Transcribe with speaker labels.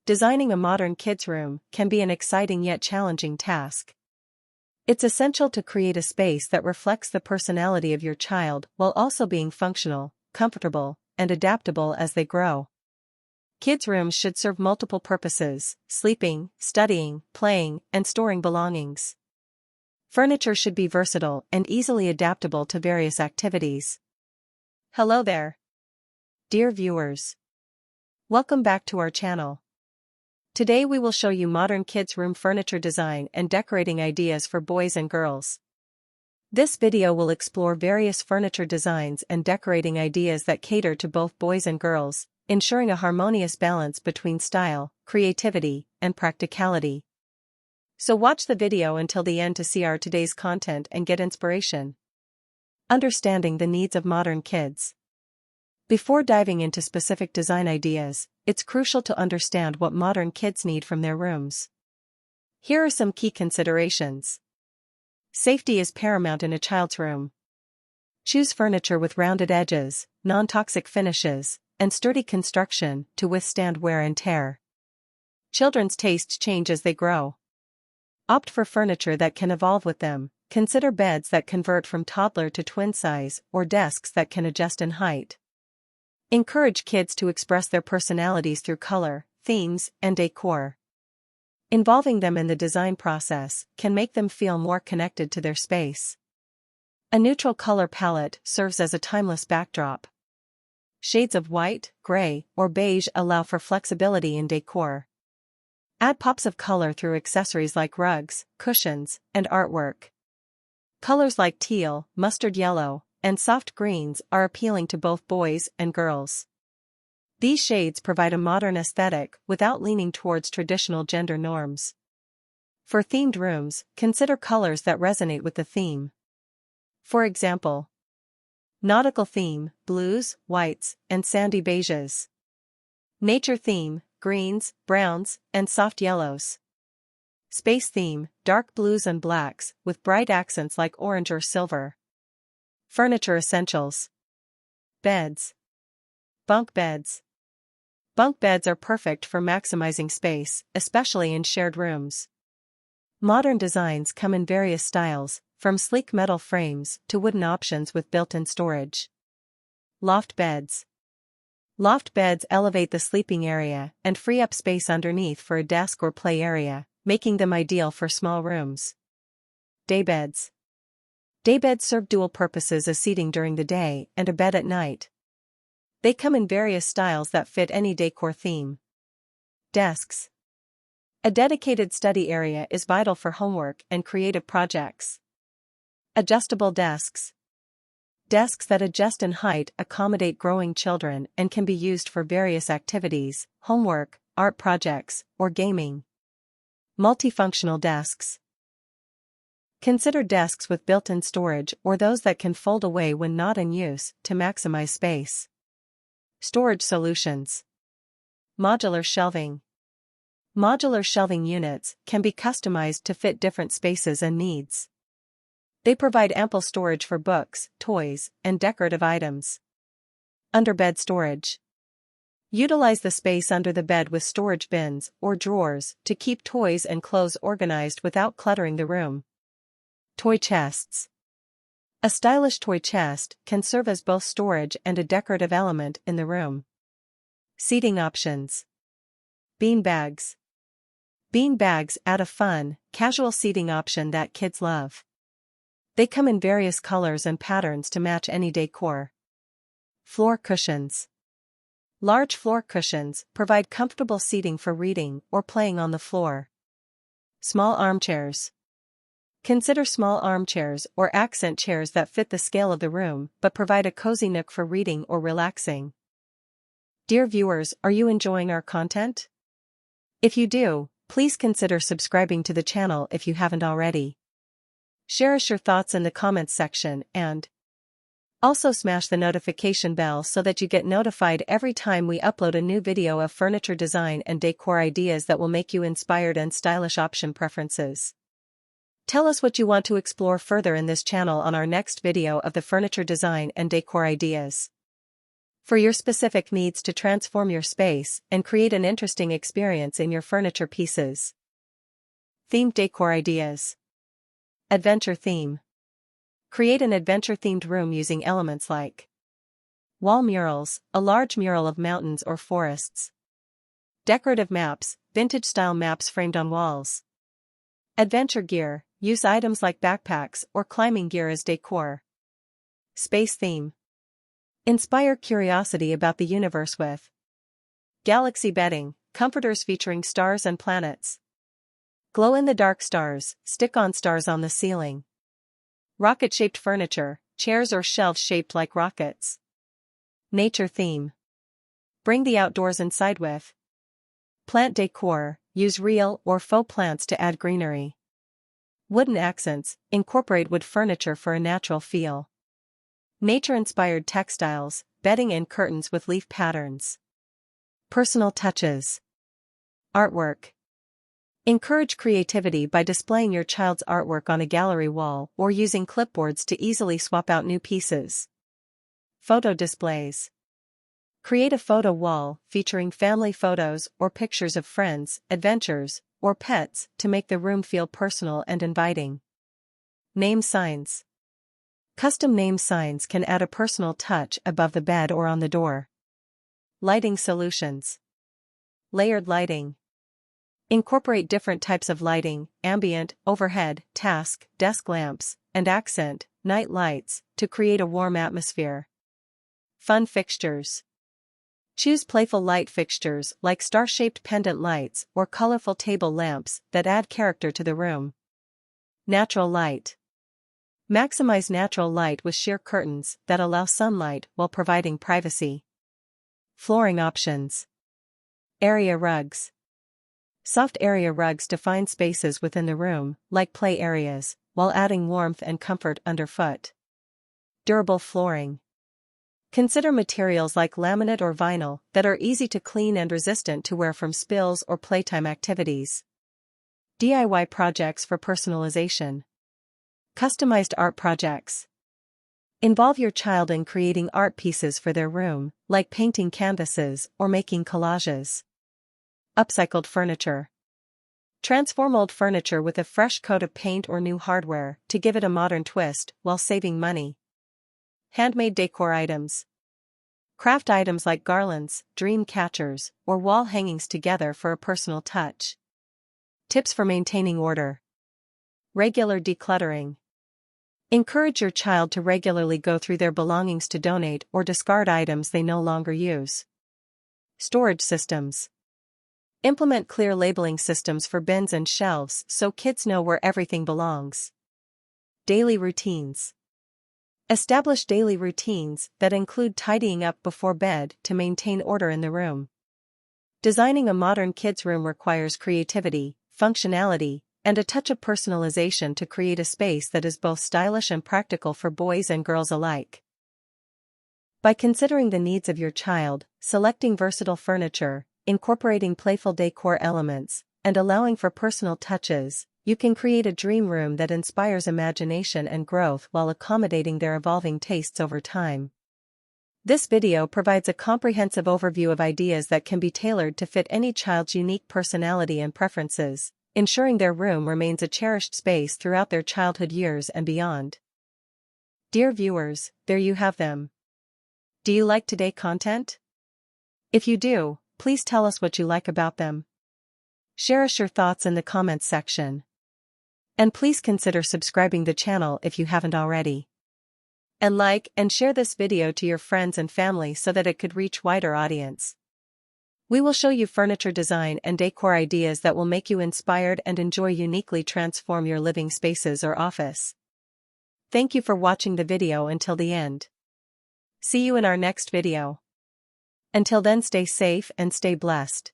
Speaker 1: designing a modern kids' room can be an exciting yet challenging task. It's essential to create a space that reflects the personality of your child while also being functional, comfortable, and adaptable as they grow. Kids' rooms should serve multiple purposes: sleeping, studying, playing, and storing belongings. Furniture should be versatile and easily adaptable to various activities. Hello there, dear viewers. Welcome back to our channel. Today we will show you modern kids' room furniture design and decorating ideas for boys and girls. This video will explore various furniture designs and decorating ideas that cater to both boys and girls, ensuring a harmonious balance between style, creativity, and practicality. So watch the video until the end to see our today's content and get inspiration. Understanding the needs of modern kids. Before diving into specific design ideas, it's crucial to understand what modern kids need from their rooms. Here are some key considerations. Safety is paramount in a child's room. Choose furniture with rounded edges, non-toxic finishes, and sturdy construction to withstand wear and tear. Children's tastes change as they grow. Opt for furniture that can evolve with them. Consider beds that convert from toddler to twin size or desks that can adjust in height. Encourage kids to express their personalities through color, themes, and decor. Involving them in the design process can make them feel more connected to their space. A neutral color palette serves as a timeless backdrop. Shades of white, gray, or beige allow for flexibility in decor. Add pops of color through accessories like rugs, cushions, and artwork. Colors like teal, mustard yellow, and soft greens are appealing to both boys and girls. These shades provide a modern aesthetic without leaning towards traditional gender norms. For themed rooms, consider colors that resonate with the theme. For example, nautical theme, blues, whites, and sandy beiges. Nature theme, greens, browns, and soft yellows. Space theme, dark blues and blacks, with bright accents like orange or silver. Furniture essentials. Beds. Bunk beds. Bunk beds are perfect for maximizing space, especially in shared rooms. Modern designs come in various styles, from sleek metal frames to wooden options with built-in storage. Loft beds. Loft beds elevate the sleeping area and free up space underneath for a desk or play area, making them ideal for small rooms. Daybeds. Daybeds serve dual purposes as seating during the day and a bed at night. They come in various styles that fit any decor theme. Desks. A dedicated study area is vital for homework and creative projects. Adjustable desks. Desks that adjust in height accommodate growing children and can be used for various activities, homework, art projects, or gaming. Multifunctional desks. Consider desks with built-in storage or those that can fold away when not in use to maximize space. Storage solutions. Modular shelving. Modular shelving units can be customized to fit different spaces and needs. They provide ample storage for books, toys, and decorative items. Underbed storage. Utilize the space under the bed with storage bins or drawers to keep toys and clothes organized without cluttering the room. Toy chests. A stylish toy chest can serve as both storage and a decorative element in the room. Seating options. Bean bags. Bean bags add a fun, casual seating option that kids love. They come in various colors and patterns to match any decor. Floor cushions. Large floor cushions provide comfortable seating for reading or playing on the floor. Small armchairs. Consider small armchairs or accent chairs that fit the scale of the room but provide a cozy nook for reading or relaxing. Dear viewers, are you enjoying our content? If you do, please consider subscribing to the channel if you haven't already. Share us your thoughts in the comments section and also smash the notification bell so that you get notified every time we upload a new video of furniture design and decor ideas that will make you inspired and stylish option preferences. Tell us what you want to explore further in this channel on our next video of the furniture design and decor ideas. For your specific needs to transform your space and create an interesting experience in your furniture pieces. Themed decor ideas. Adventure theme. Create an adventure-themed room using elements like wall murals, a large mural of mountains or forests. Decorative maps, vintage-style maps framed on walls. Adventure gear, use items like backpacks or climbing gear as decor. Space theme. Inspire curiosity about the universe with galaxy bedding, comforters featuring stars and planets. Glow-in-the-dark stars, stick-on stars on the ceiling. Rocket-shaped furniture, chairs or shelves shaped like rockets. Nature theme. Bring the outdoors inside with plant decor, use real or faux plants to add greenery. Wooden accents, incorporate wood furniture for a natural feel. Nature-inspired textiles, bedding and curtains with leaf patterns. Personal touches. Artwork. Encourage creativity by displaying your child's artwork on a gallery wall or using clipboards to easily swap out new pieces. Photo displays. Create a photo wall featuring family photos or pictures of friends, adventures, or pets to make the room feel personal and inviting. Name signs. Custom name signs can add a personal touch above the bed or on the door. Lighting solutions. Layered lighting. Incorporate different types of lighting, ambient, overhead, task, desk lamps, and accent, night lights, to create a warm atmosphere. Fun fixtures. Choose playful light fixtures like star-shaped pendant lights or colorful table lamps that add character to the room. Natural light. Maximize natural light with sheer curtains that allow sunlight while providing privacy. Flooring options. Area rugs. Soft area rugs define spaces within the room, like play areas, while adding warmth and comfort underfoot. Durable flooring. Consider materials like laminate or vinyl that are easy to clean and resistant to wear from spills or playtime activities. DIY projects for personalization. Customized art projects. Involve your child in creating art pieces for their room, like painting canvases or making collages. Upcycled furniture. Transform old furniture with a fresh coat of paint or new hardware to give it a modern twist while saving money. Handmade decor items. Craft items like garlands, dream catchers, or wall hangings together for a personal touch. Tips for maintaining order. Regular decluttering. Encourage your child to regularly go through their belongings to donate or discard items they no longer use. Storage systems. Implement clear labeling systems for bins and shelves so kids know where everything belongs. Daily routines. Establish daily routines that include tidying up before bed to maintain order in the room. Designing a modern kids' room requires creativity, functionality, and a touch of personalization to create a space that is both stylish and practical for boys and girls alike. By considering the needs of your child, selecting versatile furniture, incorporating playful decor elements, and allowing for personal touches, you can create a dream room that inspires imagination and growth while accommodating their evolving tastes over time. This video provides a comprehensive overview of ideas that can be tailored to fit any child's unique personality and preferences, ensuring their room remains a cherished space throughout their childhood years and beyond. Dear viewers, there you have them. Do you like today's content? If you do, please tell us what you like about them. Share us your thoughts in the comments section. And please consider subscribing the channel if you haven't already. And like and share this video to your friends and family so that it could reach wider audience. We will show you furniture design and decor ideas that will make you inspired and enjoy uniquely transform your living spaces or office. Thank you for watching the video until the end. See you in our next video. Until then, stay safe and stay blessed.